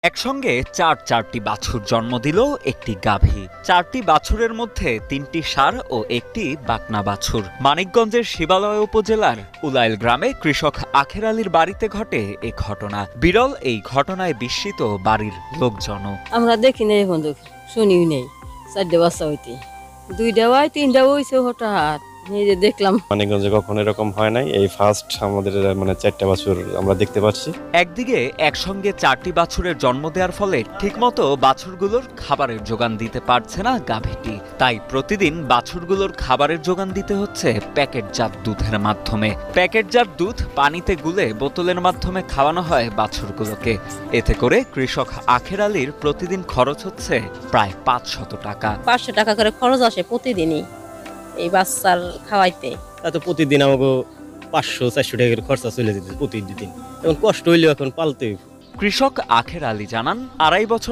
একসঙ্গে চারটি বাছুর জন্ম দিল একটি গাভী। চারটি বাছুরের মধ্যে ৩টি ষাঁড় ও একটি বাকনা বাছুর। মানিকগঞ্জের শিবালয় উপজেলার উলাইল গ্রামে কৃষক আখের আলীর বাড়িতে ঘটে এ ঘটনা। বিরল এই ঘটনায় বিস্মিত বাড়ির লোকজনও। আমরা দেখি নাই, এখন শুনিও নেই। 4টে বাচ্চা হইতে 2টা হয় 3টা হইছে হঠাৎ নিজে দেখলাম। মানিকগঞ্জে কখনো এরকম হয় নাই, এই ফার্স্ট আমাদের 4টা বাছুর আমরা দেখতে পাচ্ছি। একদিকে একসঙ্গে 4টি বাছুরের জন্ম দেওয়ার ফলে ঠিকমতো বাছুরগুলোর খাবারের যোগান দিতে পারছে না গাভীটি। তাই প্রতিদিন বাছুরগুলোর খাবারের যোগান দিতে হচ্ছে প্যাকেটজাত দুধের মাধ্যমে। প্যাকেটজাত দুধ পানিতে গুলে বোতলের মাধ্যমে খাওয়ানো হয় বাছুরগুলোকে। এতে করে কৃষক আখের আলীর প্রতিদিন খরচ হচ্ছে প্রায় 500 টাকা। 500 টাকা করে খরচ আসে প্রতিদিনই এই বাচ্চার খাওয়াইতে। এত প্রতিদিন আমাকে 500-400 টাকা করে খরচা চলে যেতে প্রতিদিন। এখন কষ্ট হইলেও এখন পালতে। কৃষক আখের আলী জানান, 2.5 বছর